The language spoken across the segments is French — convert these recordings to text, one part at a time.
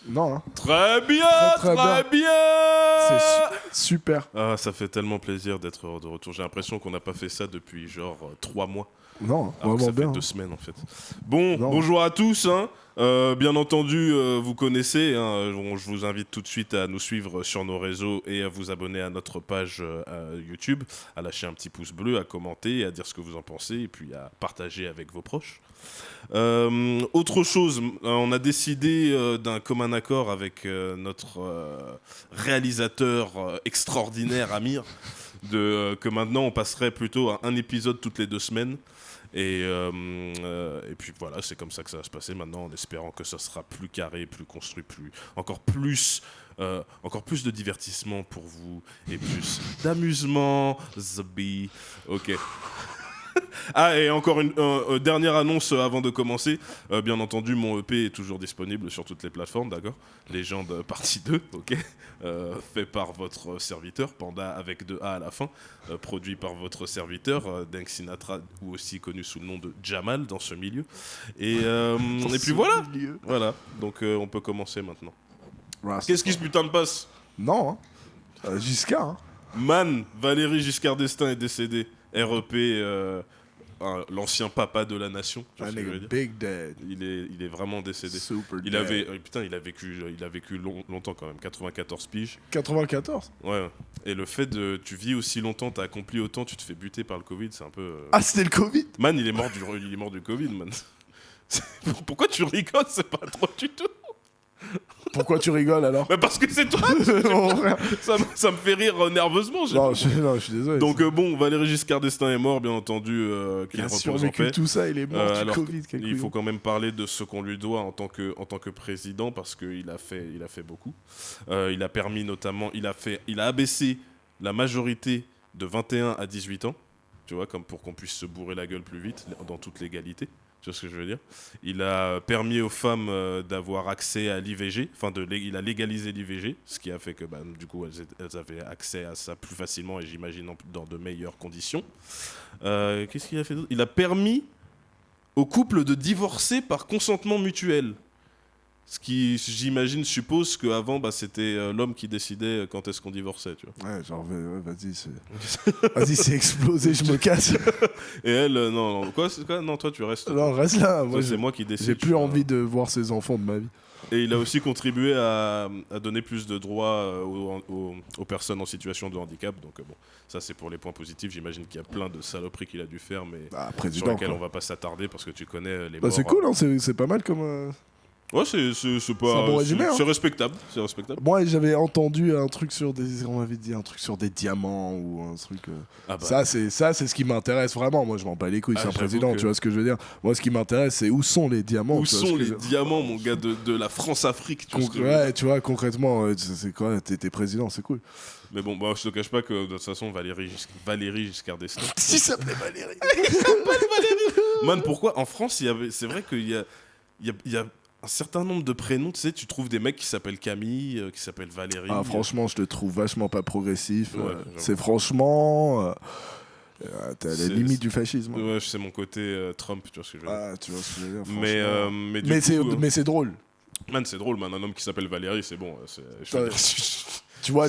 Non, hein. Très bien, Très bien. C'est super. Ah, ça fait tellement plaisir d'être de retour. J'ai l'impression qu'on n'a pas fait ça depuis genre 3 mois. Non, Alors que vraiment ça fait bien. 2 semaines en fait. Bon, Non. bonjour à tous. Bien entendu, vous connaissez. Je vous invite tout de suite à nous suivre sur nos réseaux et à vous abonner à notre page YouTube, à lâcher un petit pouce bleu, à commenter, à dire ce que vous en pensez et puis à partager avec vos proches. Autre chose, on a décidé d'un commun accord avec notre réalisateur extraordinaire Amir que maintenant on passerait plutôt à un épisode toutes les 2 semaines. Et puis voilà, c'est comme ça que ça va se passer maintenant, en espérant que ça sera plus carré, plus construit, encore plus de divertissement pour vous et plus d'amusement. Zabi. Ok. Ah, et encore une dernière annonce avant de commencer. Bien entendu, mon EP est toujours disponible sur toutes les plateformes, d'accord. Légende partie 2, ok. Fait par votre serviteur, Panda avec 2 A à la fin. Produit par votre serviteur, Dank Sinatra, ou aussi connu sous le nom de Jamal dans ce milieu. Et puis voilà. Voilà, donc on peut commencer maintenant. Ouais, Qu'est-ce qui se putain de passe? Non, hein. Giscard, hein. Man, Valéry Giscard d'Estaing est décédé. REP, l'ancien papa de la nation. Tu vois ce que je veux dire. Big Dad. Il est vraiment décédé. Super Il Dad. avait, il a vécu longtemps quand même, 94 piges. 94. Ouais. Et le fait de, tu vis aussi longtemps, t'as accompli autant, tu te fais buter par le Covid, c'est un peu. Ah, c'était le Covid. Man, il est mort du Covid, man. Pourquoi tu rigoles? C'est pas trop du tout. Pourquoi tu rigoles alors? Mais parce que c'est toi. Mon frère. Ça me fait rire nerveusement. Non, je suis désolé. Donc bon, Valéry Giscard d'Estaing est mort, bien entendu, qu'il il a repose en survécu paix. tout ça, il est mort du alors, Covid. il faut quand même parler de ce qu'on lui doit en tant que président, parce qu'il a fait beaucoup. Il a permis notamment, il a abaissé la majorité de 21 à 18 ans, tu vois, comme pour qu'on puisse se bourrer la gueule plus vite, dans toute légalité. Tu vois ce que je veux dire? Il a permis aux femmes d'avoir accès à l'IVG, il a légalisé l'IVG, ce qui a fait que du coup elles avaient accès à ça plus facilement et j'imagine dans de meilleures conditions. Qu'est-ce qu'il a fait d'autre? Il a permis aux couples de divorcer par consentement mutuel. Ce qui, j'imagine, suppose qu'avant, c'était l'homme qui décidait quand est-ce qu'on divorçait, tu vois. Ouais, genre, vas-y, vas-y, c'est explosé, je me casse. Et elle, non, quoi? Non, toi, tu restes. Non, reste là. Moi, c'est moi qui décide. J'ai plus envie de voir ces enfants de ma vie. Et il a aussi contribué à donner plus de droits aux personnes en situation de handicap. Donc bon, ça c'est pour les points positifs. J'imagine qu'il y a plein de saloperies qu'il a dû faire, mais sur lesquelles on va pas s'attarder parce que tu connais les morts. C'est cool, hein, c'est pas mal comme... Ouais, c'est pas... un bon résumé, c'est respectable, c'est respectable. Moi, j'avais entendu un truc sur des... On m'avait dit un truc sur des diamants ou un truc... Ça, c'est ce qui m'intéresse vraiment. Moi, je m'en bats les couilles, c'est un président, tu vois ce que je veux dire. Moi, ce qui m'intéresse, c'est où sont les diamants. Où sont les diamants, mon gars, de la France-Afrique, ouais, tu vois, concrètement, c'est quoi, t'es président, c'est cool. Mais bon, je te cache pas que de toute façon, Valéry Giscard d'Estaing... Si ça s'appelait Valéry. Man, pourquoi en France, c'est vrai qu'il y a un certain nombre de prénoms, tu sais, tu trouves des mecs qui s'appellent Camille, qui s'appellent Valérie. Ah, franchement, je te trouve vachement pas progressif. Ouais, c'est franchement... t'es à la limite du fascisme. Ouais, c'est mon côté Trump, tu vois ce que je veux dire. Ah, tu vois ce que je veux dire, mais c'est drôle. Man, c'est drôle, man. Un homme qui s'appelle Valérie, c'est bon. Tu vois,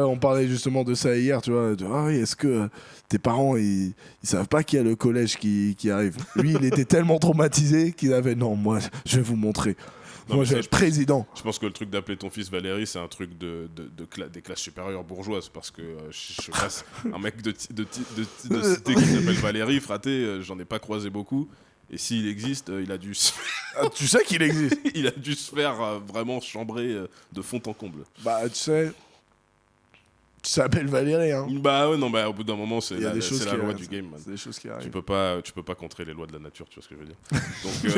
on parlait justement de ça hier, tu vois. Ah oui, est-ce que tes parents, ils savent pas qu'il y a le collège qui arrive? Lui, il était tellement traumatisé qu'il avait, non, moi, je vais vous montrer. Non, moi, je vais être président. Je pense que le truc d'appeler ton fils Valérie, c'est un truc des classes supérieures bourgeoises. Parce que je passe un mec de cité qui s'appelle Valérie, fraté, j'en ai pas croisé beaucoup. Et s'il existe, il a dû tu sais qu'il existe. Il a dû se faire vraiment chambrer de fond en comble. Bah, tu sais... Tu s'appelles Valérie, hein. Bah ouais, non, au bout d'un moment, c'est la loi du game, man. C'est des choses qui arrivent. Tu peux pas contrer les lois de la nature, tu vois ce que je veux dire.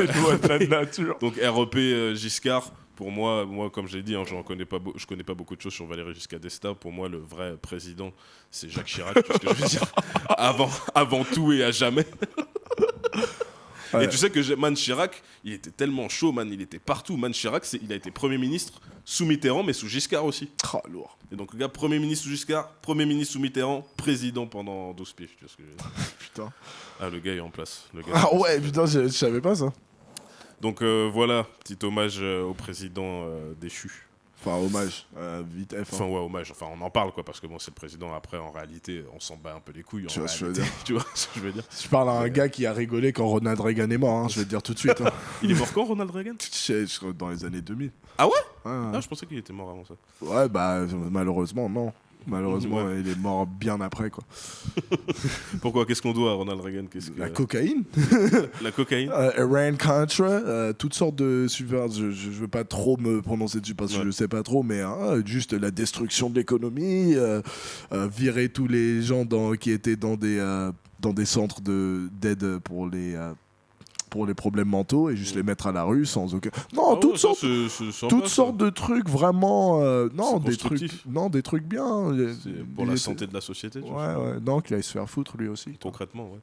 Les lois de la nature. Donc REP Giscard, pour moi, comme j'ai dit, hein, je connais pas beaucoup de choses sur Valéry Giscard d'Estaing. Pour moi, le vrai président, c'est Jacques Chirac, tu vois ce que je veux dire. Avant tout et à jamais. Ouais. Et tu sais que Man Chirac, il était tellement chaud, man, il était partout. Man Chirac, il a été Premier ministre sous Mitterrand, mais sous Giscard aussi. Ah, lourd. Et donc le gars, Premier ministre sous Giscard, Premier ministre sous Mitterrand, président pendant 12 piges. Tu vois ce que je veux dire. Putain. Ah, le gars est en place. Ouais, putain, je savais pas ça. Donc voilà, petit hommage au président déchu. Enfin, hommage, vite F. Enfin, ouais, hommage. Enfin, on en parle, quoi, parce que bon, c'est le président. Après, en réalité, on s'en bat un peu les couilles. Tu vois ce que je veux dire. Tu vois ce que je veux dire. Je parle à un gars qui a rigolé quand Ronald Reagan est mort, hein, je vais te dire tout de suite. Hein. Il est mort quand, Ronald Reagan? Dans les années 2000. Ah ouais? Ouais, Ah, je pensais qu'il était mort avant ça. Ouais, bah, malheureusement, non. Malheureusement, Ouais. il est mort bien après, quoi. Pourquoi? Qu'est-ce qu'on doit à Ronald Reagan? La cocaïne, La cocaïne? Iran-Contra, toutes sortes de super. Je veux pas trop me prononcer dessus parce que je sais pas trop, mais juste la destruction de l'économie, virer tous les gens qui étaient dans des centres d'aide pour les problèmes mentaux et juste les mettre à la rue sans aucun. Non, toutes sortes de trucs vraiment. Non, des trucs bien. C'est pour la santé de la société. Ouais. Non, qu'il aille se faire foutre lui aussi. Concrètement, ouais.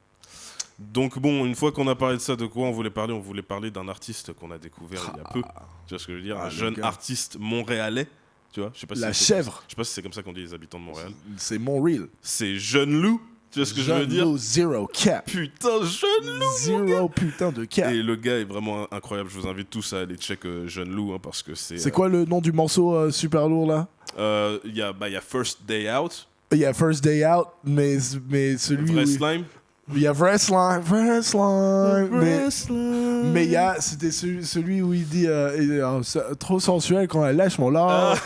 Donc bon, une fois qu'on a parlé de ça, de quoi on voulait parler? On voulait parler d'un artiste qu'on a découvert il y a peu. Tu vois ce que je veux dire? Un jeune artiste montréalais. Tu vois? Je sais pas si chèvre. Je sais pas si c'est comme ça qu'on dit les habitants de Montréal. C'est Montréal. C'est Jeune Loup. Tu vois ce que je veux dire? Zero cap. Putain, Jeune Loup. Zero putain de cap. Et le gars est vraiment incroyable. Je vous invite tous à aller check Jeune Loup hein, parce que c'est. C'est quoi le nom du morceau super lourd là? Il y a First Day Out. Il y a First Day Out, mais celui Vrai Slime. Il y a Vrai Slime. Mais il y a, c'était celui où il dit trop sensuel quand elle lâche mon lard.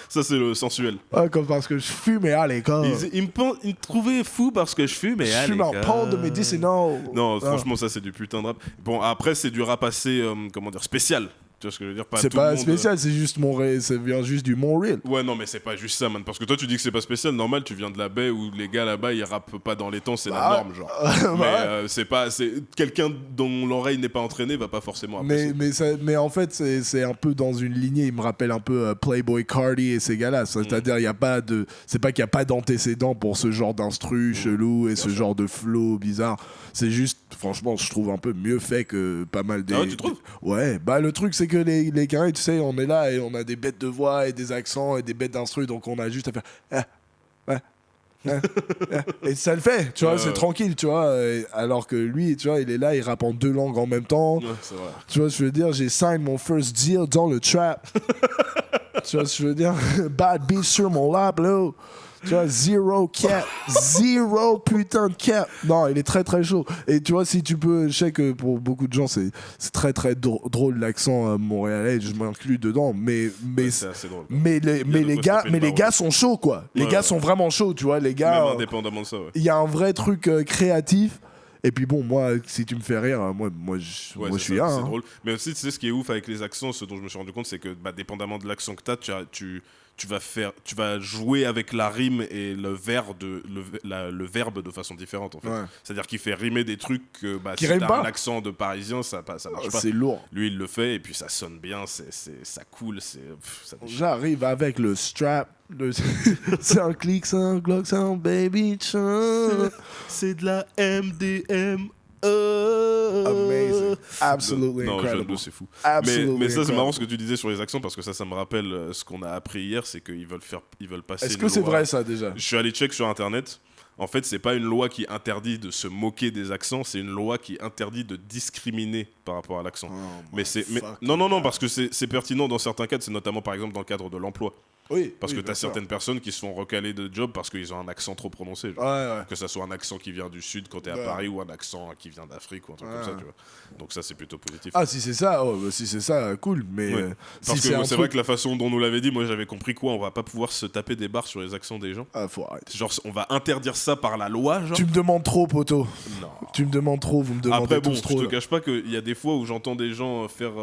Ça, c'est le sensuel. Ouais, comme parce que je fumais à l'école. Il me trouvait fou parce que je fumais à l'école. Je fume en pente de médicinaux. Non, franchement, ça, c'est du putain de rap. Bon, après, c'est du rap assez, spécial. Tu vois ce que je veux dire? C'est pas spécial, c'est juste ça vient juste du Montréal. Ouais, non, mais c'est pas juste ça, man. Parce que toi, tu dis que c'est pas spécial. Normal, tu viens de la baie où les gars là-bas, ils rappent pas dans les temps, c'est la norme, genre. Mais c'est pas. Quelqu'un dont l'oreille n'est pas entraînée va pas forcément apprécier. Mais en fait, c'est un peu dans une lignée. Il me rappelle un peu Playboy Cardi et ces gars-là. C'est-à-dire, il y a pas de. C'est pas qu'il y a pas d'antécédent pour ce genre d'instru chelou et ce genre de flow bizarre. C'est juste, franchement, je trouve un peu mieux fait que pas mal des. Ah ouais, tu trouves? Ouais, bah le truc, c'est que les carrés, tu sais, on est là et on a des bêtes de voix et des accents et des bêtes d'instru, donc on a juste à faire. Et ça le fait, tu vois, c'est tranquille, tu vois. Alors que lui, tu vois, il est là, il rappe en 2 langues en même temps. Ouais, c'est vrai. Tu vois, je veux dire, j'ai signé mon first deal dans le trap. Tu vois ce que je veux dire? Bad beat sur mon lap, là. Tu vois, zero cap. Zero putain de cap. Non, il est très très chaud. Et tu vois, si tu peux, je sais que pour beaucoup de gens, c'est très très drôle l'accent montréalais, je m'inclus dedans. Mais c'est assez drôle. Mais les gars sont chauds, quoi. Les gars sont vraiment chauds, tu vois. Les gars. Même indépendamment de ça, ouais. Il y a un vrai truc créatif. Et puis bon, moi, si tu me fais rire, moi je suis là. C'est drôle. Mais aussi, tu sais, ce qui est ouf avec les accents, ce dont je me suis rendu compte, c'est que dépendamment de l'accent que t'as, tu vas jouer avec la rime et le verbe de façon différente, en fait. Ouais. C'est-à-dire qu'il fait rimer des trucs que si t'as un accent de parisien, ça marche pas. C'est lourd. Lui, il le fait et puis ça sonne bien, ça coule, ça J'arrive avec le strap. C'est un clic, c'est un Glock, c'est un baby chan. C'est de la MDM. Amazing. Absolutely incredible. Non, c'est fou. Mais ça, c'est marrant ce que tu disais sur les accents parce que ça me rappelle ce qu'on a appris hier, c'est qu'ils veulent passer. Est-ce que c'est vrai ça déjà? Je suis allé check sur internet. En fait, c'est pas une loi qui interdit de se moquer des accents, c'est une loi qui interdit de discriminer par rapport à l'accent. Non, parce que c'est pertinent dans certains cadres, c'est notamment par exemple dans le cadre de l'emploi. Oui, parce que tu as certaines personnes qui se font recaler de job parce qu'ils ont un accent trop prononcé. Ouais. Que ça soit un accent qui vient du sud quand tu es à Paris ou un accent qui vient d'Afrique ou un truc comme ça, tu vois. Donc ça, c'est plutôt positif. Ah, si c'est ça, cool. Mais parce que c'est vrai que la façon dont on nous l'avait dit, moi j'avais compris on va pas pouvoir se taper des barres sur les accents des gens. Ah, faut arrêter. Genre, on va interdire ça par la loi, genre. Tu me demandes trop, poto. Non. Tu me demandes trop, vous me demandez Après, tous trop. Je te cache pas qu'il y a des fois où j'entends des gens faire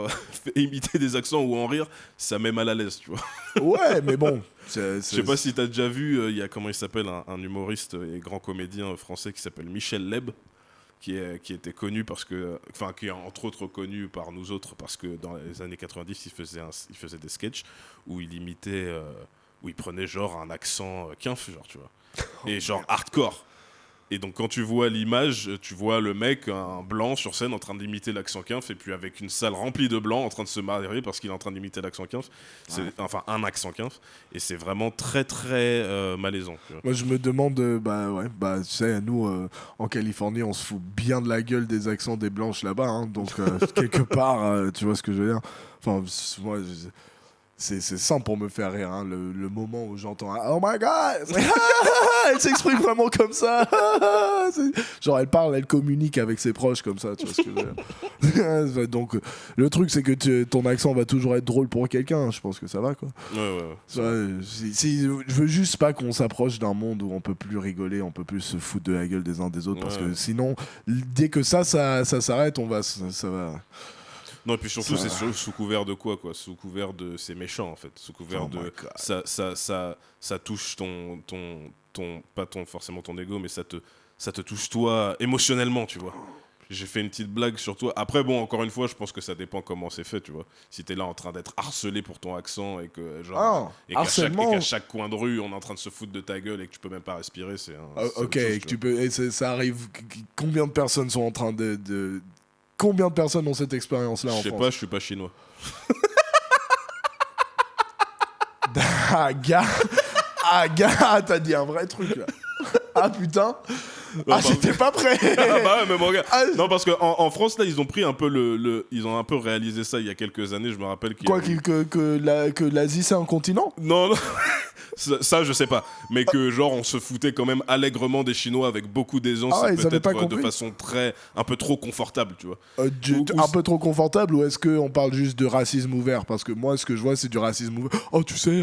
imiter des accents ou en rire, ça met mal à l'aise, tu vois. Ouais, mais bon. Je sais pas si t'as déjà vu, il y a comment il s'appelle, un humoriste et grand comédien français qui s'appelle Michel Leb, qui était connu qui est entre autres connu par nous autres parce que dans les années 90 il faisait des sketchs où il imitait, où il prenait genre un accent quinf, genre tu vois, et genre hardcore. Et donc quand tu vois l'image, tu vois le mec, un blanc sur scène en train d'imiter l'accent Quinf, et puis avec une salle remplie de blancs en train de se marrer parce qu'il est en train d'imiter l'accent Quinf. Enfin, un accent Quinf. Et c'est vraiment très très malaisant. Tu vois. Moi, je me demande, tu sais, nous, en Californie, on se fout bien de la gueule des accents des blanches là-bas, hein, donc quelque part, tu vois ce que je veux dire. Enfin, moi, c'est simple pour me faire rire, hein, le moment où j'entends oh my god, elle s'exprime vraiment comme ça. Genre elle parle, elle communique avec ses proches comme ça, tu vois ce que je veux dire. Donc le truc c'est que ton accent va toujours être drôle pour quelqu'un, je pense que ça va quoi. Ouais. Je veux juste pas qu'on s'approche d'un monde où on peut plus rigoler, on peut plus se foutre de la gueule des uns des autres, parce que sinon dès que ça s'arrête, ça va. Non, et puis surtout, c'est sous couvert de quoi? Sous couvert de. C'est méchant, en fait. Sous couvert de. Ça touche pas forcément ton ego, mais ça te touche toi émotionnellement, tu vois. J'ai fait une petite blague sur toi. Après, bon, encore une fois, je pense que ça dépend comment c'est fait, tu vois. Si t'es là en train d'être harcelé pour ton accent et que, genre. Et qu'à chaque coin de rue, on est en train de se foutre de ta gueule et que tu peux même pas respirer, c'est. Ok, et ça arrive. Combien de personnes sont en train de... Combien de personnes ont cette expérience-là en France? Je sais pas, je suis pas chinois. gars, t'as dit un vrai truc là. Ah putain. J'étais pas prêt. Bah ouais, mais bon, regarde. Non, parce qu'en France, là, ils ont pris un peu ils ont un peu réalisé ça il y a quelques années. Je me rappelle que l'Asie c'est un continent? Non. Ça, je sais pas. Mais que, genre, on se foutait quand même allègrement des Chinois avec beaucoup d'aisance, peut-être de façon un peu trop confortable, tu vois. Un peu trop confortable, ou est-ce qu'on parle juste de racisme ouvert? Parce que moi, ce que je vois, c'est du racisme ouvert. Oh, tu sais,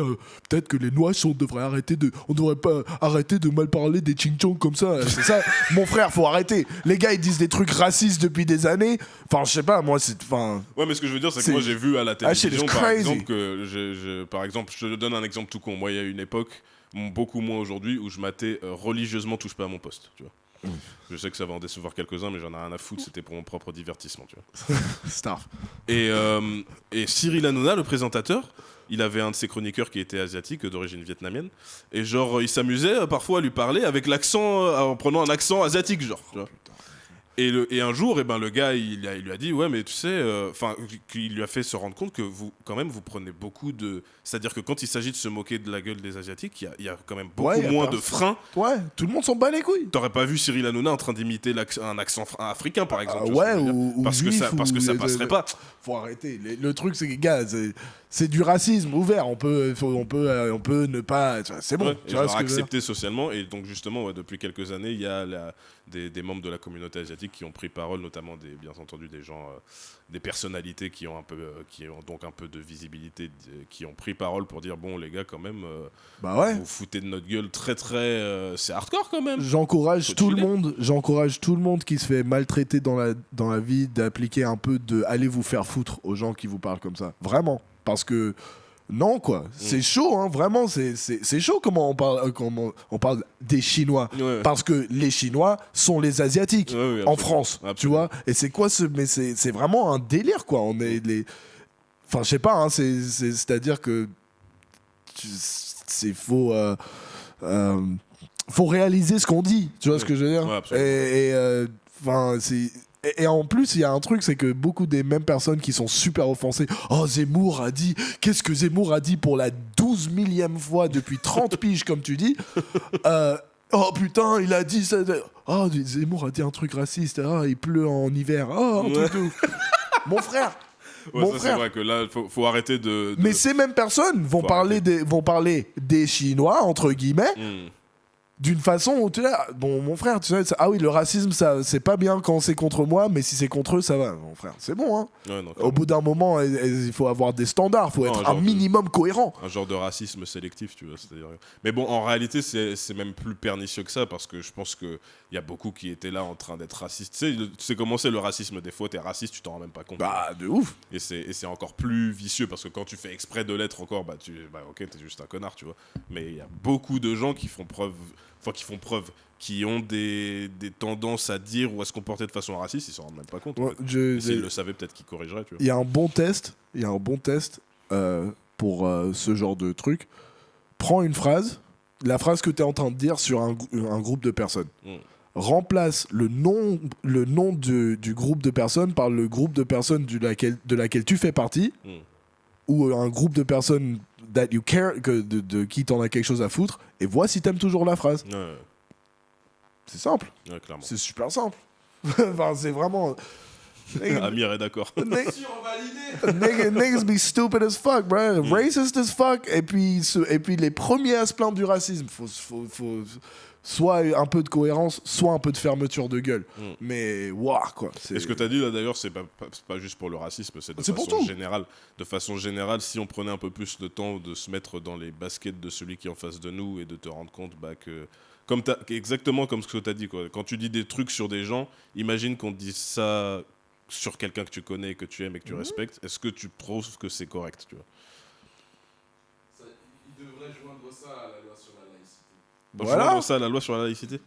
peut-être que les Noirs, on devrait pas arrêter de mal parler des ching-chong comme ça. C'est ça, mon frère, faut arrêter. Les gars, ils disent des trucs racistes depuis des années. Enfin, je sais pas, moi, c'est. Ouais, mais ce que je veux dire, c'est que moi, j'ai vu à la télévision, par exemple, je te donne un exemple tout con. Moi, il y a une époque, beaucoup moins aujourd'hui, où je matais religieusement Touche pas à mon poste, tu vois. Je sais que ça va en décevoir quelques-uns, mais j'en ai rien à foutre, c'était pour mon propre divertissement, tu vois. Star. Et Cyril Hanouna, le présentateur, il avait un de ses chroniqueurs qui était asiatique, d'origine vietnamienne, et genre, il s'amusait parfois à lui parler avec l'accent, en prenant un accent asiatique, genre, tu vois. Et un jour, le gars, il lui a dit, ouais, mais tu sais, qu'il lui a fait se rendre compte que vous prenez beaucoup de... C'est-à-dire que quand il s'agit de se moquer de la gueule des Asiatiques, il y a quand même beaucoup moins de freins. Ouais, tout le monde s'en bat les couilles. T'aurais pas vu Cyril Hanouna en train d'imiter un accent africain, par exemple. Parce que ça passerait pas. Faut arrêter. Le truc, c'est que, gars, c'est du racisme ouvert. On peut ne pas... C'est bon. Tu vois, accepter socialement. Et donc, justement, depuis quelques années, il y a des membres de la communauté asiatique qui ont pris parole, notamment bien entendu des gens, des personnalités qui ont donc un peu de visibilité, qui ont pris parole pour dire bon les gars quand même, vous foutez de notre gueule très très, c'est hardcore quand même. J'encourage tout le monde qui se fait maltraiter dans la vie d'appliquer un peu de allez vous faire foutre aux gens qui vous parlent comme ça, vraiment, parce que non quoi, c'est chaud hein, vraiment, c'est chaud comment on parle des Chinois, parce que les Chinois sont les Asiatiques en France, absolument. Tu vois, et c'est quoi mais c'est vraiment un délire quoi, on est les... Enfin je sais pas, hein, c'est-à-dire que c'est faux, faut réaliser ce qu'on dit, tu vois ce que je veux dire, et en plus, il y a un truc, c'est que beaucoup des mêmes personnes qui sont super offensées, oh Zemmour a dit, qu'est-ce que Zemmour a dit pour la 12 millième fois depuis 30 piges, comme tu dis, oh putain, il a dit ça, oh Zemmour a dit un truc raciste, il pleut en hiver, oh un truc de ouf. Mon frère. C'est vrai que là, faut arrêter de... Mais ces mêmes personnes vont parler des Chinois, entre guillemets, d'une façon où tu es là, bon mon frère, tu sais, le racisme ça c'est pas bien quand c'est contre moi, mais si c'est contre eux ça va, mon frère, c'est bon hein. Au bout d'un moment il faut avoir des standards, faut être un minimum cohérent. Un genre de racisme sélectif, tu vois, c'est-à-dire... Mais bon, en réalité c'est même plus pernicieux que ça, parce que je pense que il y a beaucoup qui étaient là en train d'être racistes. Tu sais comment c'est le racisme, des fois t'es raciste, tu t'en rends même pas compte. Bah de ouf. Et c'est encore plus vicieux, parce que quand tu fais exprès de l'être encore, ok, t'es juste un connard, tu vois. Mais il y a beaucoup de gens qui font preuve, qui ont des tendances à dire ou à se comporter de façon raciste, ils s'en rendent même pas compte. S'ils le savaient, peut-être qu'ils corrigeraient, tu vois. Il y a un bon test, pour ce genre de truc. Prends une phrase, la phrase que tu es en train de dire sur un groupe de personnes. remplace le nom du groupe de personnes par le groupe de personnes de laquelle tu fais partie, ou un groupe de personnes that you care, de qui t'en a quelque chose à foutre, et vois si t'aimes toujours la phrase. Ouais. C'est simple. Ouais, clairement. C'est super simple. Enfin, c'est vraiment... Amir est d'accord. Niggas be stupid as fuck, bro. Racist as fuck. Et puis les premiers à se plaindre du racisme. Faut soit un peu de cohérence, soit un peu de fermeture de gueule. Mais waouh, quoi. Et ce que tu as dit là d'ailleurs, c'est pas juste pour le racisme, c'est de façon générale. De façon générale, si on prenait un peu plus de temps de se mettre dans les baskets de celui qui est en face de nous et de te rendre compte que. Exactement comme ce que tu as dit, quoi. Quand tu dis des trucs sur des gens, imagine qu'on te dise ça sur quelqu'un que tu connais, que tu aimes et que tu respectes. Est-ce que tu trouves que c'est correct, tu vois? Il devrait joindre ça à la loi sur la laïcité. Voilà. Joindre ça à la loi sur la laïcité?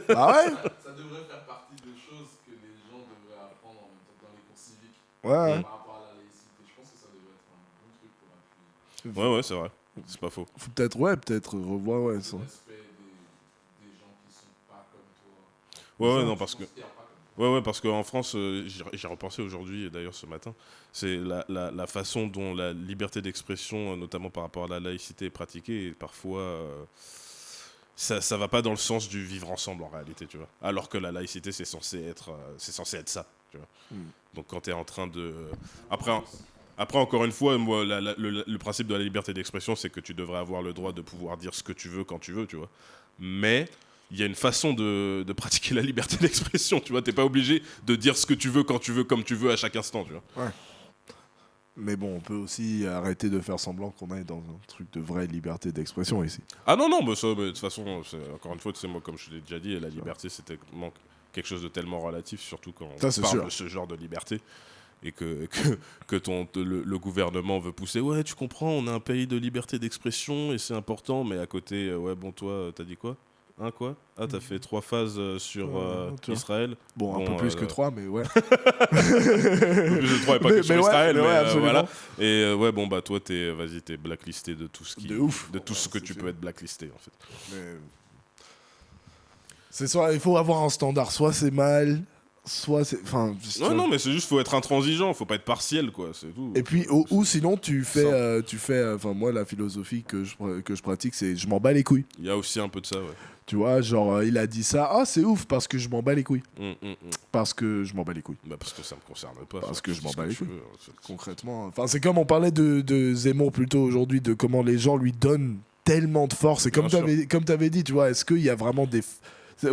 Ah ouais. Ça devrait faire partie de choses que les gens devraient apprendre en même temps dans les cours civiques. Ouais. Par rapport à la laïcité. Je pense que ça devrait être un bon truc pour appuyer. Ouais, c'est vrai. C'est pas faux. Faut peut-être revoir, ouais. Ça. Le respect des gens qui sont pas comme toi. Ouais, non, parce que. Ouais, parce qu'en France, j'y repensé aujourd'hui, et d'ailleurs ce matin, c'est la façon dont la liberté d'expression, notamment par rapport à la laïcité, est pratiquée, et parfois, ça va pas dans le sens du vivre ensemble en réalité, tu vois. Alors que la laïcité, c'est censé être ça, tu vois. Donc quand tu es en train de... Après, encore une fois, moi, le principe de la liberté d'expression, c'est que tu devrais avoir le droit de pouvoir dire ce que tu veux quand tu veux, tu vois. Mais... il y a une façon de pratiquer la liberté d'expression, tu vois. T'es pas obligé de dire ce que tu veux, quand tu veux, comme tu veux, à chaque instant, tu vois. Ouais. Mais bon, on peut aussi arrêter de faire semblant qu'on est dans un truc de vraie liberté d'expression ici. Ah non, mais de toute façon, encore une fois, tu sais, moi, comme je l'ai déjà dit, la liberté, c'est tellement quelque chose de tellement relatif, surtout quand on parle de ce genre de liberté. Et que le gouvernement veut pousser. Ouais, tu comprends, on a un pays de liberté d'expression et c'est important, mais à côté, ouais, bon, toi, t'as dit quoi? Quoi? Ah, t'as fait 3 phases sur Israël. Bon, un peu plus que 3, mais ouais. Un peu plus de 3 et pas que sur Israël, mais voilà. Et ouais, bon, bah toi, t'es blacklisté de tout ce qui... De tout ce que tu peux être blacklisté, en fait. Mais... c'est soit, il faut avoir un standard, soit c'est mal... soit c'est... Enfin, non, mais c'est juste, faut être intransigeant, faut pas être partiel, quoi, c'est tout. Et puis, ou sinon, tu fais... enfin, moi, la philosophie que je pratique, c'est je m'en bats les couilles. Il y a aussi un peu de ça, ouais. Tu vois, genre, il a dit ça, c'est ouf, parce que je m'en bats les couilles. Parce que je m'en bats les couilles. Bah, parce que ça me concerne pas. Parce que je m'en bats les couilles. Veux, concrètement. Enfin, c'est comme on parlait de Zemmour plus tôt aujourd'hui, de comment les gens lui donnent tellement de force. Et comme t'avais dit, tu vois, est-ce qu'il y a vraiment des...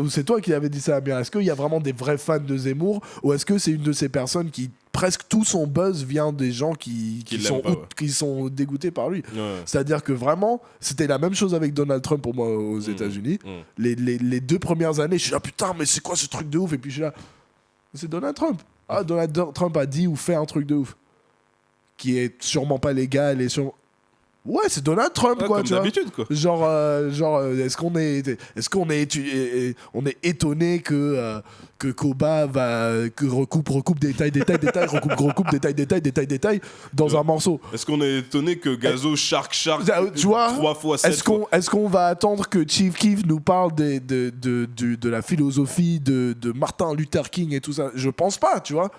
C'est toi qui avais dit ça, bien. Est-ce qu'il y a vraiment des vrais fans de Zemmour, ou est-ce que c'est une de ces personnes qui presque tout son buzz vient des gens qui sont dégoûtés par lui? C'est-à-dire que vraiment, c'était la même chose avec Donald Trump pour moi aux États-Unis. Les 2 premières années, je suis là, putain, mais c'est quoi ce truc de ouf? Et puis je suis là, c'est Donald Trump. Ah, Donald Trump a dit ou fait un truc de ouf qui est sûrement pas légal et ouais, c'est Donald Trump, quoi, comme tu vois. d'habitude, quoi. Genre, est-ce qu'on est étonné que Koba recoupe détail, recoupe détail dans un morceau? Est-ce qu'on est étonné que Gazo Shark tu vois, 3 fois 7 fois? Est-ce qu'on va attendre que Chief Keef nous parle de la philosophie de Martin Luther King et tout ça? Je pense pas, tu vois.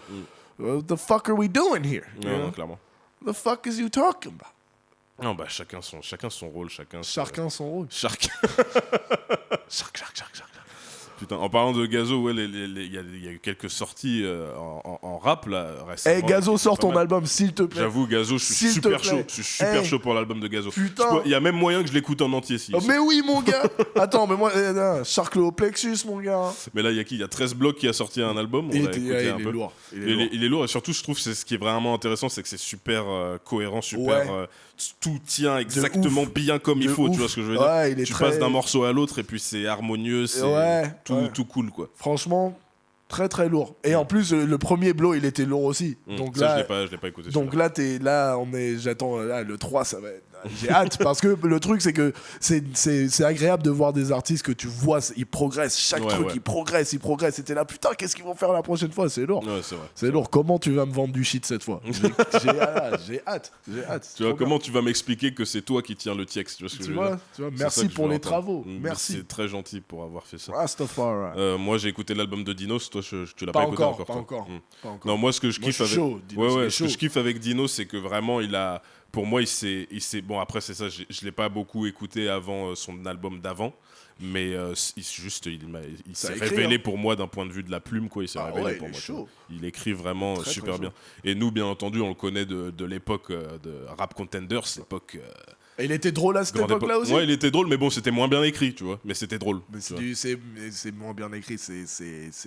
What the fuck are we doing here? Non, clairement. The fuck is you talking about? Non, bah chacun son rôle, chacun son rôle. Shark. Putain, en parlant de Gazo, ouais, il y a eu quelques sorties en rap là récemment. Gazo, sors ton album, s'il te plaît. J'avoue, Gazo, je suis super chaud. Je suis super chaud pour l'album de Gazo. Putain. Il y a même moyen que je l'écoute en entier. Mais oui, mon gars. Attends, mais moi, Shark Plexus, mon gars. Mais là, il y a qui? Il y a 13 blocs qui a sorti un album. Il est lourd. Il est lourd. Et surtout, je trouve que ce qui est vraiment intéressant, c'est que c'est super cohérent, super. Tout tient exactement bien comme il faut, tu vois ce que je veux dire? Tu passes d'un morceau à l'autre et puis c'est harmonieux, c'est tout cool, quoi. Franchement, Très très lourd. Et en plus, le premier Blow, il était lourd aussi. Donc Ça, là, je l'ai pas écouté. donc là, j'attends, là, le 3, ça va être... J'ai hâte, parce que le truc, c'est que c'est agréable de voir des artistes que tu vois, ils progressent, chaque truc, ils progressent. Et t'es là, putain, qu'est-ce qu'ils vont faire la prochaine fois? C'est lourd. Ouais, c'est vrai. C'est lourd. Comment tu vas me vendre du shit cette fois? J'ai hâte. Tu vois, comment tu vas m'expliquer que c'est toi qui tiens le texte? Tu vois ce que je veux dire? Tu vois, C'est ça merci que je pour veux les entendre. travaux. Merci. C'est très gentil pour avoir fait ça. Rastafari. Moi, j'ai écouté l'album de Dinos. Toi, tu l'as pas écouté encore. Pas toi. encore. Non, moi, ce que je Moi, kiffe je suis avec. chaud, Dinos, il est Ce que chaud. je kiffe avec Dino, c'est que vraiment, pour moi, il s'est. Bon, après, c'est ça, je l'ai pas beaucoup écouté avant son album d'avant. Mais il s'est écrit, révélé hein. pour moi d'un point de vue de la plume, quoi. Il s'est révélé ouais, pour il est moi. chaud. Il écrit vraiment Très, super très bien. Et nous, bien entendu, on le connaît de l'époque de Rap Contenders, l'époque. Et il était drôle à cette grande époque-là époque. aussi. Ouais, il était drôle, mais bon, c'était moins bien écrit, tu vois. Mais c'était drôle. Mais tu vois. c'est moins bien écrit, c'est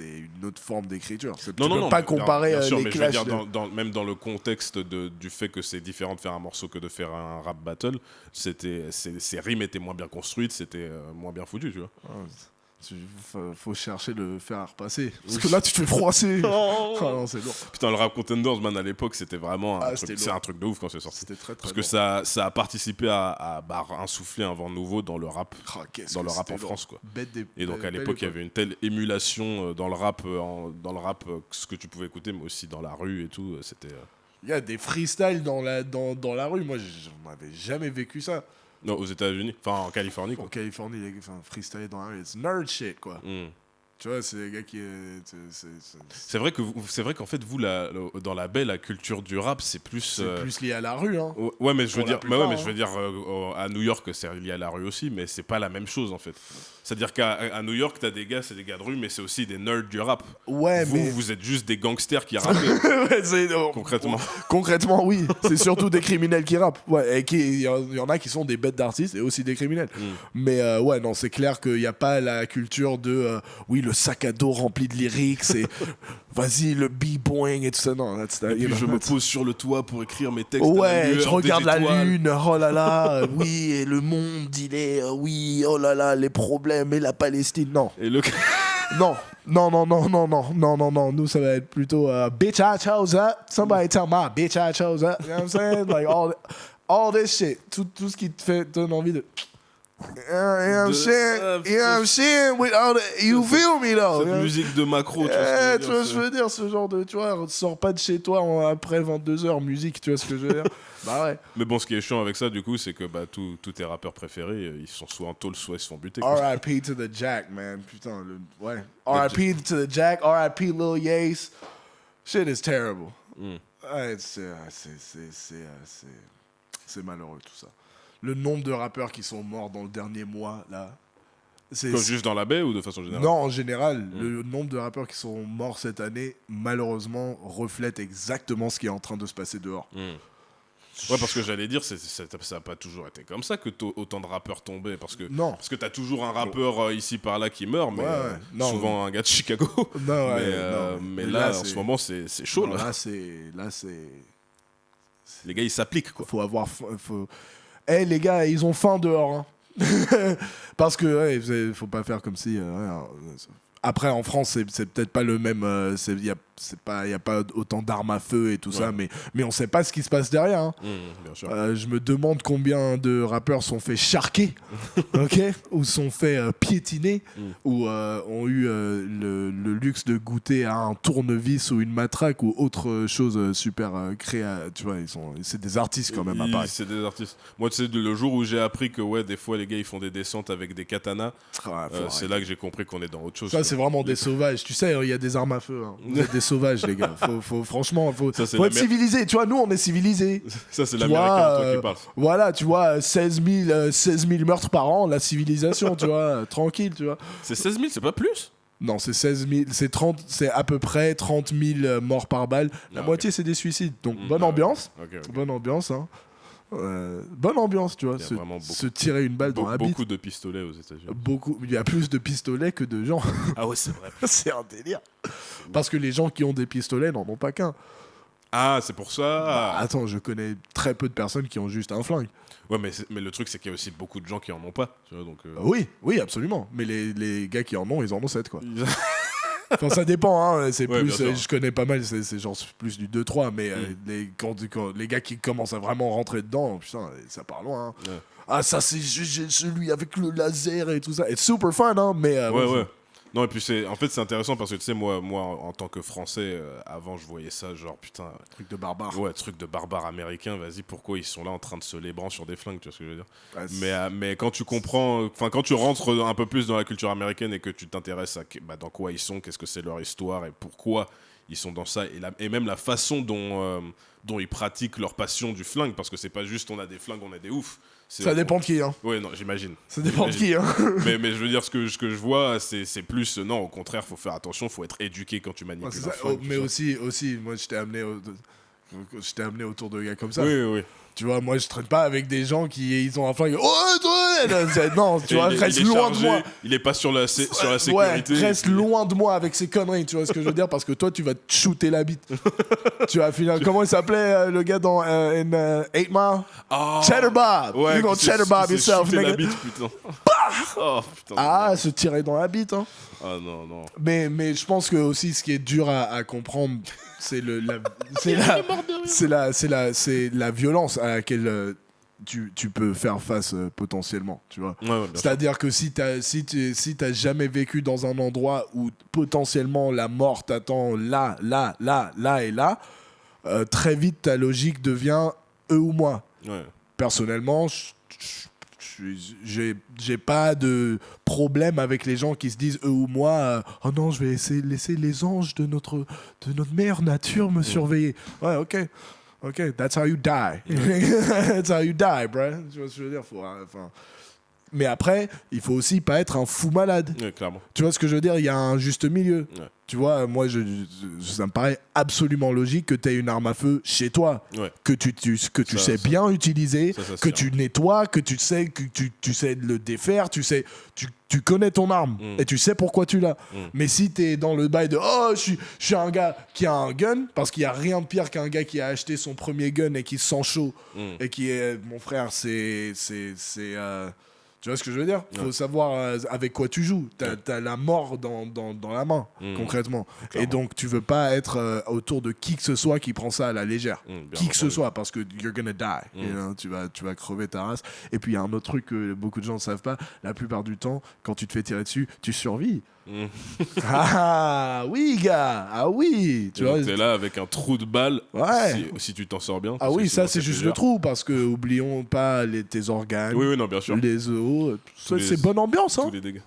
une autre forme d'écriture. Tu Non, peux pas mais- comparer bien sûr, les mais je veux clashs. dire, même dans le contexte du fait que c'est différent de faire un morceau que de faire un rap battle, ces rimes étaient moins bien construites, c'était moins bien foutu, tu vois. Faut chercher le fer à repasser. Parce que là, tu te fais froisser. Ah non, c'est lourd. Putain, le Rap Contenders, man, à l'époque, c'était vraiment c'était c'est lourd. un truc de ouf quand c'est sorti. C'était très très Parce que lourd. ça a participé à insuffler un vent nouveau dans le rap, Qu'est-ce dans que le rap c'était en lourd. France, quoi. Et donc à belle l'époque, il y époque. avait une telle émulation dans le rap, ce que tu pouvais écouter, mais aussi dans la rue et tout. C'était. Il y a des freestyles dans la rue. Moi, j'en avais jamais vécu ça. Non, aux États-Unis, enfin en Californie, quoi. En Californie, les gars, freestyle dans la rue, c'est nerd shit, quoi. Mm. Tu vois, c'est les gars qui. C'est vrai qu'en fait, vous, dans la baie, la culture du rap, c'est plus. C'est plus lié à la rue, hein. Ouais, mais je veux Pour la dire, mais ouais, mais plupart, je veux dire, à New York, c'est lié à la rue aussi, mais c'est pas la même chose en fait. C'est-à-dire qu'à New York, t'as des gars, c'est des gars de rue, mais c'est aussi des nerds du rap. Ouais, mais. Vous êtes juste des gangsters qui rappent, concrètement. Concrètement, oui. C'est surtout des criminels qui rappent. Ouais, et il y en a qui sont des bêtes d'artistes et aussi des criminels. Mais ouais, non, c'est clair qu'il n'y a pas la culture de oui, le sac à dos rempli de lyrics et vas-y, le b-boing et tout ça. Non, Et puis je me pose sur le toit pour écrire mes textes. ouais, je regarde la lune, oh là là, oui, et le monde, il est, oui, oh là là, les problèmes et la Palestine. Non. Et le. Non, nous ça va être plutôt bitch I chose up, somebody tell my bitch I chose up, you know what I'm saying? Like all this shit, tout ce qui te donne envie de you know what I'm saying? With all the, you feel me though? Cette you know? musique de macro, tu Tu vois ce que je veux dire, ce genre de, tu vois, sors pas de chez toi après 22h musique, tu vois ce que je veux dire? Bah ouais. Mais bon, ce qui est chiant avec ça, du coup, c'est que tous tes rappeurs préférés, ils sont soit en tôle, soit ils se font buter, quoi. R.I.P. to the Jack, man. Putain, ouais. R.I.P. to the Jack, R.I.P. Lil Yace. Shit is terrible. Ouais, c'est malheureux tout ça. Le nombre de rappeurs qui sont morts dans le dernier mois, là. Quoi, juste dans la baie ou de façon générale? Non, en général, le nombre de rappeurs qui sont morts cette année, malheureusement, reflète exactement ce qui est en train de se passer dehors. Ouais, parce que j'allais dire, ça n'a pas toujours été comme ça que autant de rappeurs tombaient. Parce que Non. parce que t'as toujours un rappeur ici par là qui meurt, mais Ouais, non, souvent un gars de Chicago. Non, ouais, mais non. mais là, en ce moment, c'est chaud. Non, Là. là, c'est... Les gars, ils s'appliquent, quoi. Faut avoir... les gars, ils ont faim dehors, hein. Parce que faut pas faire comme si après en France c'est peut-être pas le même il y a pas autant d'armes à feu et tout ça, mais on sait pas ce qui se passe derrière, hein. Bien sûr. Je me demande combien de rappeurs sont fait charquer ok, ou sont fait piétiner, ou ont eu le luxe de goûter à un tournevis ou une matraque ou autre chose super tu vois, c'est des artistes quand même à Paris. C'est des artistes. Moi, tu sais, le jour où j'ai appris que ouais, des fois les gars ils font des descentes avec des katanas, c'est là que j'ai compris qu'on est dans autre chose. Ça, c'est vraiment des sauvages. Tu sais, il y a des armes à feu, hein. Vous êtes des sauvages, les gars. Franchement, faut Ça, c'est être civilisé. Tu vois, nous, on est civilisés. Ça, c'est Tu l'américain vois, toi qui parles. Voilà, tu vois, 16 000 meurtres par an, la civilisation, tu vois, tranquille, tu vois. C'est 16 000, c'est pas plus? Non, c'est 16 000, c'est à peu près 30 000 morts par balle. La moitié, c'est des suicides. Donc, bonne ambiance. Ok. Bonne ambiance, hein. Bonne ambiance, tu vois. Il y a vraiment beaucoup. Se tirer une balle dans la bite. Beaucoup de pistolets aux États-Unis. Il y a plus de pistolets que de gens. Ah ouais, c'est vrai. C'est un délire. Parce que les gens qui ont des pistolets n'en ont pas qu'un. Ah, c'est pour ça. Attends, je connais très peu de personnes qui ont juste un flingue. Ouais, mais le truc, c'est qu'il y a aussi beaucoup de gens qui en ont pas. Tu vois, donc, Oui, absolument. Mais les gars qui en ont, ils en ont 7, quoi. Enfin, ça dépend, hein. C'est Ouais, plus, bien sûr. je connais pas mal, c'est genre plus du 2-3, mais quand les gars qui commencent à vraiment rentrer dedans, putain, ça part loin. Hein. Ouais. Ah, ça, c'est celui avec le laser et tout ça. C'est super fun, hein, mais. Ouais. Non, et puis c'est intéressant parce que tu sais, moi en tant que Français, avant je voyais ça genre putain. Truc de barbare. Ouais, truc de barbare américain, vas-y, pourquoi ils sont là en train de se lébran sur des flingues, tu vois ce que je veux dire? Ouais, Mais quand tu comprends, enfin quand tu rentres un peu plus dans la culture américaine et que tu t'intéresses à dans quoi ils sont, qu'est-ce que c'est leur histoire et pourquoi ils sont dans ça, et même la façon dont ils pratiquent leur passion du flingue, parce que c'est pas juste on a des flingues, on est des oufs. Ça dépend de qui, hein. Ouais, non, j'imagine. Ça dépend de qui, hein. mais je veux dire, ce que je vois, c'est plus... Non, au contraire, faut faire attention, faut être éduqué quand tu manipules Ouais, un flingue, mais tout ça. aussi, moi, je t'ai amené autour de gars comme ça. Oui. Tu vois, moi, je traîne pas avec des gens qui ils ont un flingue. Oh, toi, non, tu Et vois, reste loin de moi. Il est pas sur la sécurité. Ouais, reste loin de moi avec ces conneries, tu vois ce que je veux dire, parce que toi, tu vas te shooter la bite. Tu vas finir. Comment il s'appelait le gars dans 8 Mile? Ah, Cheddar Bob. ouais, You gonna qui cheddar Bob s'est yourself, shooté la nigga. bite, putain. Oh, putain. Ah, se tirer dans la bite, hein. Ah, non. Mais je pense que aussi ce qui est dur à comprendre, c'est c'est la violence à laquelle tu peux faire face potentiellement, tu vois. Ouais, bien sûr. C'est-à-dire que si t'as jamais vécu dans un endroit où potentiellement la mort t'attend là et là, très vite ta logique devient eux ou moi. Ouais. Personnellement, j'ai pas de problème avec les gens qui se disent eux ou moi oh non, je vais essayer de laisser les anges de notre mère nature me surveiller. Ouais, ok, that's how you die. That's how you die, bro. Tu vois ce que je veux dire, mais après, il faut aussi pas être un fou malade. Ouais, clairement. Tu vois ce que je veux dire, il y a un juste milieu. Ouais. Tu vois, moi, ça me paraît absolument logique que tu aies une arme à feu chez toi, Ouais. que tu Ça, sais ça- bien utiliser, ça se que tient. tu nettoies, que tu sais de le défaire, tu connais ton arme et tu sais pourquoi tu l'as. Mais si tu es dans le bail de oh, je suis un gars qui a un gun, parce qu'il y a rien de pire qu'un gars qui a acheté son premier gun et qui se sent chaud et qui est mon frère, tu vois ce que je veux dire? Faut savoir avec quoi tu joues. T'as la mort dans la main, concrètement. Clairement. Et donc, tu veux pas être autour de qui que ce soit qui prend ça à la légère. Bien Qui que ce entendu. soit, parce que you're gonna die. You know, tu vas crever ta race. Et puis, il y a un autre truc que beaucoup de gens ne savent pas. La plupart du temps, quand tu te fais tirer dessus, tu survis. Ah oui, gars! Ah oui! Tu vois? T'es là avec un trou de balle, Ouais. si tu t'en sors bien. Ah parce que oui, sinon, ça, c'est fait juste le plusieurs. trou, parce que oublions pas tes organes, Oui, non, bien sûr. les os. Tous C'est les- bonne ambiance, hein? Tous les dégâts.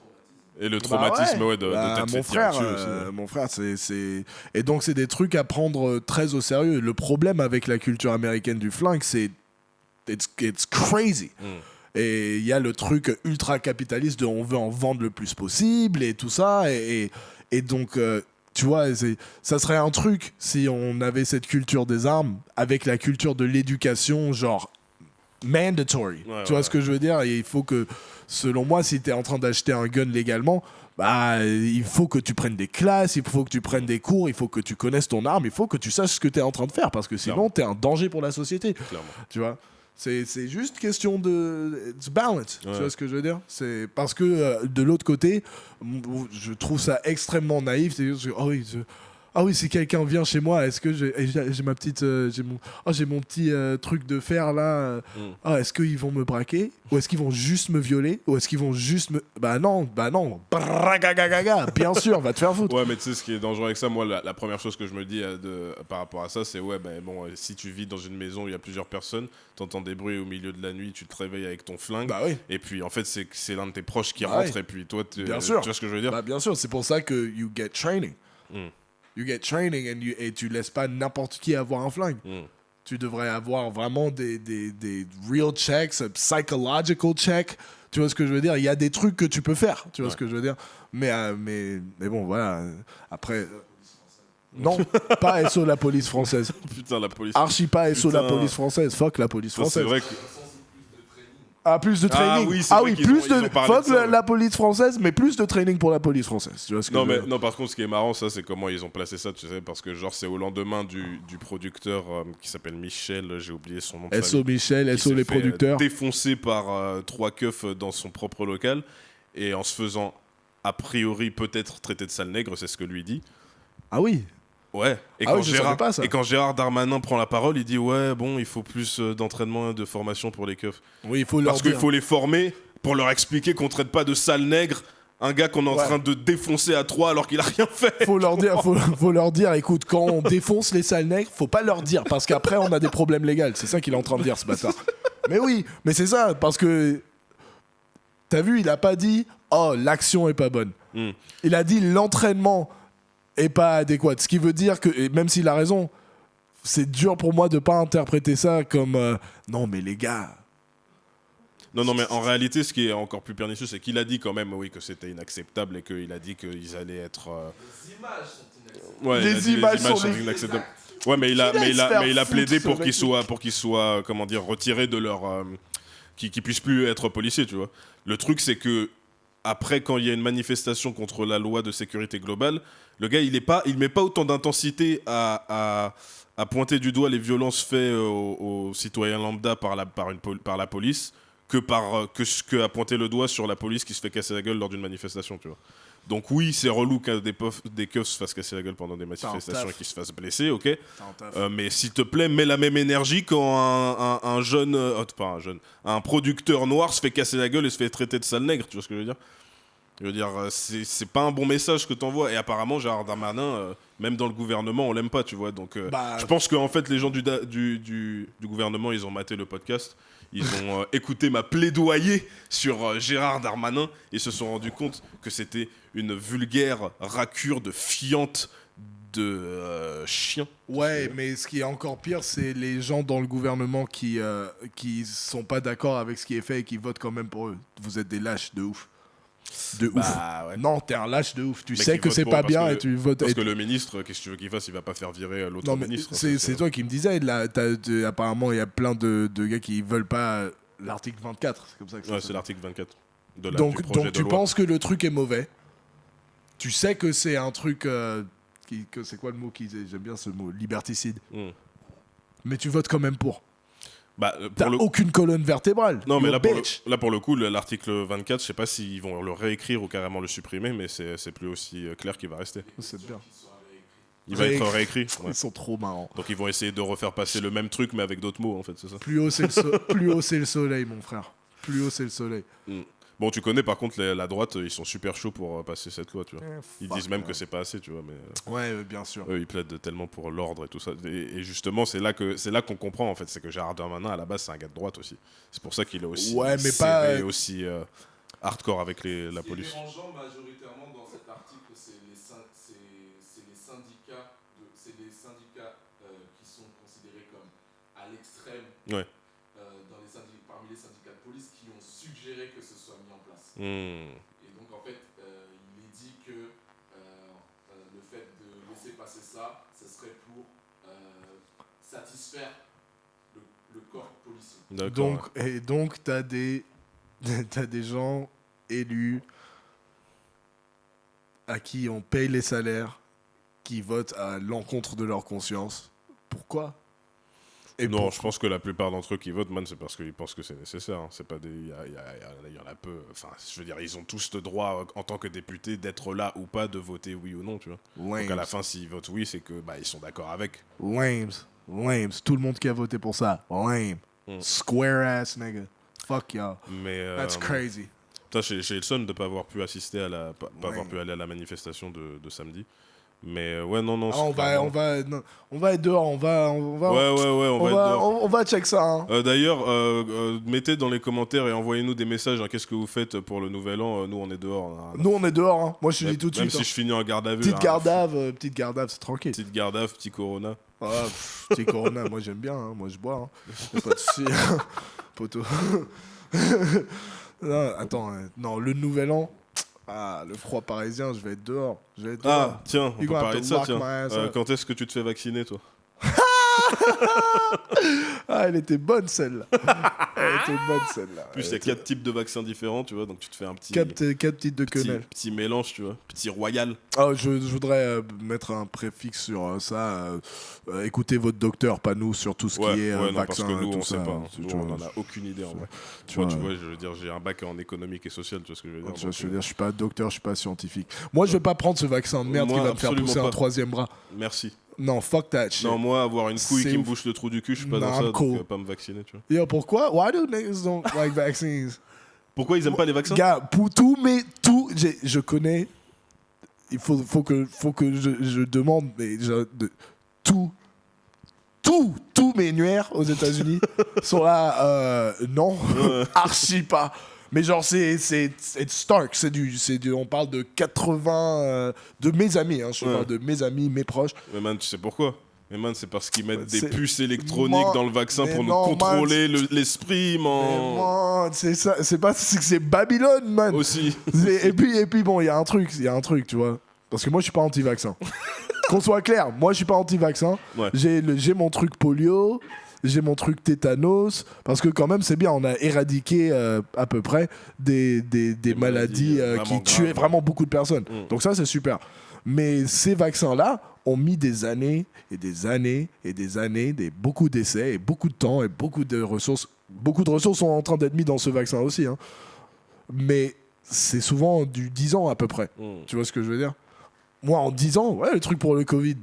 Et le traumatisme, ouais, de Bah, t'être fait mon tirer frère, dessus aussi. Ouais. mon frère, c'est et donc c'est des trucs à prendre très au sérieux. Le problème avec la culture américaine du flingue, c'est it's crazy. Et il y a le truc ultra capitaliste de on veut en vendre le plus possible et tout ça et donc tu vois, ça serait un truc si on avait cette culture des armes avec la culture de l'éducation, genre mandatory. Ouais, Tu vois ce que je veux dire? Et il faut que, selon moi, si tu es en train d'acheter un gun légalement, bah, il faut que tu prennes des classes, il faut que tu prennes des cours, il faut que tu connaisses ton arme, il faut que tu saches ce que tu es en train de faire parce que sinon, tu es un danger pour la société. Clairement. Tu vois? C'est juste question de it's balance. Ouais. Tu vois ce que je veux dire? C'est parce que de l'autre côté, je trouve ça extrêmement naïf. C'est juste que, ah oui, si quelqu'un vient chez moi, est-ce que j'ai ma petite, j'ai mon petit truc de fer là. Est-ce qu'ils vont me braquer ou est-ce qu'ils vont juste me violer ou est-ce qu'ils vont juste me bah non, Bragagagaga. Bien sûr, va te faire foutre. Ouais, mais tu sais, ce qui est dangereux avec ça, moi, la première chose que je me dis par rapport à ça, c'est si tu vis dans une maison où il y a plusieurs personnes, t'entends des bruits au milieu de la nuit, tu te réveilles avec ton flingue, Bah oui. et puis en fait, c'est l'un de tes proches qui Bah rentre, oui. et puis toi, Bien sûr. tu vois ce que je veux dire? Bah bien sûr, c'est pour ça que you get training. You get training et tu laisses pas n'importe qui avoir un flingue. Tu devrais avoir vraiment des real checks, psychological checks. Tu vois ce que je veux dire? Il y a des trucs que tu peux faire. Tu vois ce que je veux dire? Mais bon, voilà. Après... non, pas SO la police française. Putain, la police. Archi pas SO la Putain. police française. Fuck la police Ça, c'est française. vrai que... Ah, plus de training. oui, c'est vrai qu'ils plus ont- ils de... ont parlé Fuck de ça, ouais. la police française, mais plus de training pour la police française. Tu vois ce que Non, je veux mais dire? non, par contre, ce qui est marrant, ça, c'est comment ils ont placé ça, tu sais, parce que genre, c'est au lendemain du producteur qui s'appelle Michel, j'ai oublié son nom de SO famille, Michel, qui SO s'est les fait, producteurs. défoncé par 3 keufs dans son propre local, et en se faisant a priori peut-être traité de sale nègre, c'est ce que lui dit. Ah oui. Ouais. Et Ah oui, je savais pas ça. et quand Gérard Darmanin prend la parole, il dit ouais, bon, il faut plus d'entraînement et de formation pour les keufs. Oui, il faut leur Parce qu'il dire. faut les former pour leur expliquer qu'on traite pas de sale nègre un gars qu'on est en train de défoncer à 3 alors qu'il a rien fait. Faut leur dire, écoute, quand on défonce les sales nègres, faut pas leur dire, parce qu'après on a des problèmes légaux. C'est ça qu'il est en train de dire, ce bâtard. Mais oui, mais c'est ça, parce que t'as vu, il a pas dit oh l'action est pas bonne. Il a dit l'entraînement est pas adéquat. Ce qui veut dire que, et même s'il a raison, c'est dur pour moi de pas interpréter ça comme non mais les gars. Non, mais en réalité, ce qui est encore plus pernicieux, c'est qu'il a dit quand même, oui, que c'était inacceptable et qu'il a dit qu'ils allaient être. Les images sont inacceptables. Ouais, Les images sont inacceptables. Ouais, mais il a plaidé pour qu'ils foutre, soient, comment dire, retirés de leur, qu'ils puissent plus être policiers, tu vois. Le truc, c'est que après, quand il y a une manifestation contre la loi de sécurité globale, le gars, il met pas autant d'intensité à pointer du doigt les violences faites aux citoyens lambda par la police que ce que à pointer le doigt sur la police qui se fait casser la gueule lors d'une manifestation, tu vois. Donc oui, c'est relou que des keufs se fassent casser la gueule pendant des manifestations et qu'ils se fassent blesser, ok. Mais s'il te plaît, mets la même énergie quand un producteur noir se fait casser la gueule et se fait traiter de sale nègre, tu vois ce que je veux dire. Je veux dire, c'est pas un bon message que t'envoies. Et apparemment, Gérard Darmanin, même dans le gouvernement, on l'aime pas, tu vois. Donc, je pense qu'en fait, les gens du gouvernement, ils ont maté le podcast. Ils ont écouté ma plaidoyer sur Gérard Darmanin et se sont rendus compte que c'était une vulgaire racure de fiente de chien. Ouais, mais ce qui est encore pire, c'est les gens dans le gouvernement qui sont pas d'accord avec ce qui est fait et qui votent quand même pour eux. Vous êtes des lâches de ouf. De ouf. Ouais. Non, t'es un lâche de ouf. Tu Mais sais qui que vote c'est pour, pas parce bien que et tu votes. Parce que le ministre, qu'est-ce que tu veux qu'il fasse? Il va pas faire virer l'autre Non, mais ministre. c'est toi qui me disais. Là, apparemment, il y a plein de gars qui veulent pas l'article 24. C'est comme ça que ça Ouais, s'appelle. c'est l'article 24 du Donc projet de tu loi. penses que le truc est mauvais. Tu sais que c'est un truc. Que c'est quoi le mot qu'ils J'aime bien ce mot, liberticide. Mais tu votes quand même pour. Bah, T'as aucune colonne vertébrale. Non, mais You're là, pour le coup, l'article 24, je sais pas s'ils vont le réécrire ou carrément le supprimer, mais c'est plus aussi clair qu'il va rester. C'est bien. Il va être réécrit. Ouais. Ils sont trop marrants. Donc ils vont essayer de refaire passer le même truc, mais avec d'autres mots, en fait, c'est ça. Plus haut c'est le soleil, mon frère. Plus haut c'est le soleil. Bon, tu connais par contre la droite, ils sont super chauds pour passer cette loi, tu vois. Ils disent même que c'est pas assez, tu vois, mais Ouais, bien sûr. eux, ils plaident tellement pour l'ordre et tout ça. Et justement, c'est là qu'on comprend, en fait, c'est que Gérard Darmanin, à la base, c'est un gars de droite aussi. C'est pour ça qu'il est aussi serré, aussi hardcore avec la police. Ce qui est dérangeant majoritairement dans cet article, c'est les syndicats, qui sont considérés comme à l'extrême parmi les syndicats de police qui ont suggéré que ce soit mis en place. Et donc en fait, il est dit que le fait de laisser passer ça, ce serait pour satisfaire le corps policier. Donc t'as des gens élus à qui on paye les salaires, qui votent à l'encontre de leur conscience. Pourquoi? Non, je pense que la plupart d'entre eux qui votent, man, c'est parce qu'ils pensent que c'est nécessaire. C'est pas des, il y en a peu. Enfin, je veux dire, ils ont tous le droit, en tant que députés, d'être là ou pas, de voter oui ou non, tu vois. Donc à la fin, s'ils votent oui, c'est que ils sont d'accord avec. Lames. Tout le monde qui a voté pour ça. Lame. Square ass nigga. Fuck y'all. Mais That's crazy. J'ai le seum de pas avoir pu assister à pas avoir pu aller à la manifestation de samedi. Mais ouais, non. On va être dehors, on va on va check ça. Hein. D'ailleurs, mettez dans les commentaires et envoyez-nous des messages. Qu'est-ce que vous faites pour le nouvel an? Nous, on est dehors. Nous, on est dehors. Hein. Moi, je te dis tout de suite. Même si je finis en garde à vue. Petite garde-ave, c'est tranquille. Petite garde-ave, petit Corona. Ah, petit Corona, moi j'aime bien. Hein. Moi, je bois. Hein. Y'a pas de souci, poteau. Non, attends, non, le nouvel an. Ah, le froid parisien, je vais être dehors. Ah, tiens, on peut parler de ça, tiens. Quand est-ce que tu te fais vacciner, toi? Ah, elle était bonne celle-là. Elle était bonne celle-là. En plus, il y a 4 types de vaccins différents, tu vois, donc tu te fais un petit, 4 titres de quenelle. petit mélange, tu vois, petit royal. Ah, je voudrais mettre un préfixe sur ça. Écoutez votre docteur, pas nous, sur tout ce qui est non, parce vaccin que nous, et tout on ça. sait pas. Hein. Tu Nous, vois, on en a aucune idée, en vrai. tu Moi, vois, tu vois, je veux dire, j'ai un bac en économique et social, tu vois ce que je veux dire. tu vois donc, ce que je veux dire, je suis pas docteur, je suis pas scientifique. Moi, je vais pas prendre ce vaccin de merde Moi, qui va me faire absolument pousser un pas. troisième bras. Merci. Non, fuck that shit. Non, moi, avoir une couille C'est qui me ouf. bouche le trou du cul, je suis pas Non, dans ça, I'm donc cool. pas me vacciner, tu vois. Yo, pourquoi? Why do niggas don't like vaccines? Pourquoi ils aiment pas les vaccins? Gars, pour je connais. Il faut que je demande, mais tous mes nuers aux États-Unis sont là. Non, archi pas. Mais genre, c'est stark. On parle de 80 de mes amis. Hein, je parle de mes amis, mes proches. Mais man, tu sais pourquoi? Mais man, c'est parce qu'ils mettent des C'est- puces électroniques Man, dans le vaccin mais pour nous non, man, contrôler l'esprit, Mais man. man, c'est ça. C'est Babylone, man. Aussi. Et puis bon, il y a un truc, tu vois. Parce que moi, je suis pas anti-vaccin. Qu'on soit clair, moi, je suis pas anti-vaccin. Ouais. J'ai mon truc polio, j'ai mon truc tétanos. Parce que quand même, c'est bien, on a éradiqué à peu près des maladies vraiment qui tuaient graves. vraiment beaucoup de personnes. Mm. Donc ça, c'est super. Mais ces vaccins-là ont mis des années et des années et des années, beaucoup d'essais et beaucoup de temps et beaucoup de ressources. Beaucoup de ressources sont en train d'être mis dans ce vaccin aussi. Hein. Mais c'est souvent du 10 ans à peu près. Mm. Tu vois ce que je veux dire? Moi, en 10 ans, ouais, le truc pour le Covid,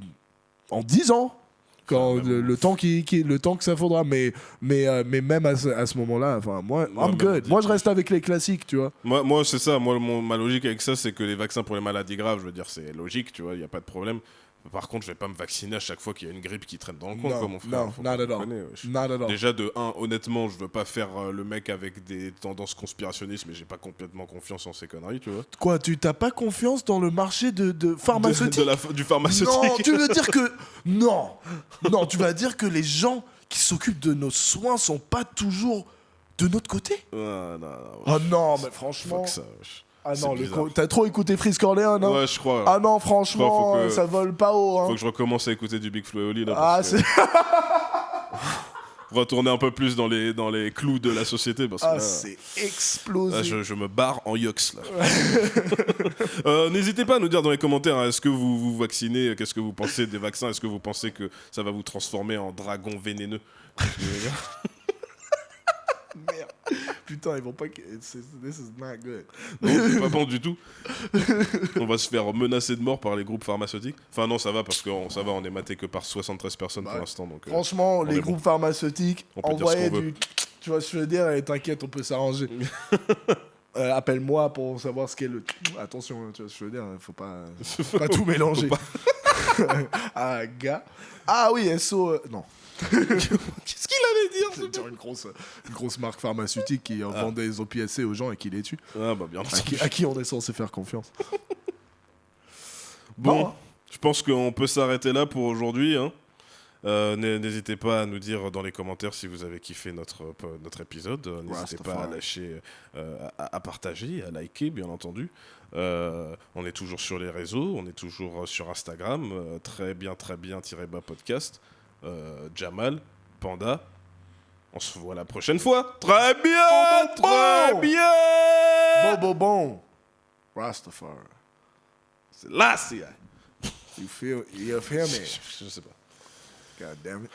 en 10 ans, quand Ça, même le temps le temps que ça faudra, mais même à ce moment-là, enfin, moi, Ouais, I'm même good. dit- Moi, je reste avec les classiques, tu vois. Moi c'est ça. Moi, ma logique avec ça, c'est que les vaccins pour les maladies graves, je veux dire, c'est logique, tu vois, il n'y a pas de problème. Par contre, je vais pas me vacciner à chaque fois qu'il y a une grippe qui traîne dans le coin, Non, quoi, mon frère. non, Faut not pas at all. déconner, wesh. Not at all. Déjà, de 1, honnêtement, je veux pas faire le mec avec des tendances conspirationnistes, mais j'ai pas complètement confiance en ces conneries, tu vois. Quoi, tu t'as pas confiance dans le marché de pharmaceutique? Du pharmaceutique. Non, tu veux dire que... Non, tu vas dire que les gens qui s'occupent de nos soins sont pas toujours de notre côté? Non, Oh non, mais Fuck franchement... ça, wesh. Ah C'est non, bizarre. t'as trop écouté Frisk Orléans, non? Ouais, je crois. Ah non, franchement, Faut que- ça vole pas haut. Hein. Faut que je recommence à écouter du Big Flo et Oli, là. Ah, parce que- c'est... Retourner un peu plus dans les clous de la société, parce que Ah, là, c'est explosé. là, je me barre en yox, là. N'hésitez pas à nous dire dans les commentaires, hein, est-ce que vous vous vaccinez? Qu'est-ce que vous pensez des vaccins? Est-ce que vous pensez que ça va vous transformer en dragon vénéneux? Merde. Putain, ils vont pas... This is not good. Non, c'est pas bon du tout. On va se faire menacer de mort par les groupes pharmaceutiques. Enfin non, ça va parce que ça va, on est maté que par 73 personnes pour l'instant. Donc, Franchement, on est les bon. groupes pharmaceutiques, On peut dire ce envoyez qu'on du... Tu vois ce que je veux dire? Et t'inquiète, on peut s'arranger. Appelle-moi pour savoir ce qu'est le... Attention, hein, tu vois ce que je veux dire? Faut pas tout mélanger. Ah, gars. Ah oui, SO... Non. qu'est-ce qu'il allait dire? C'est genre une grosse marque pharmaceutique qui vend des opiacés aux gens et qui les tue. Ah bah bien entendu. À qui on est censé faire confiance? Bon, Non, hein. je pense qu'on peut s'arrêter là pour aujourd'hui. Hein. N'hésitez pas à nous dire dans les commentaires si vous avez kiffé notre épisode. N'hésitez pas à lâcher, à partager, à liker, bien entendu. On est toujours sur les réseaux, on est toujours sur Instagram, très bien, tiré-bas podcast. Jamal, Panda, on se voit la prochaine fois. Très bien, très bien. Bon. Rastafari. C'est là, c'est... You feel me? Je sais pas. God damn it.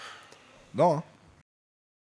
Non, hein.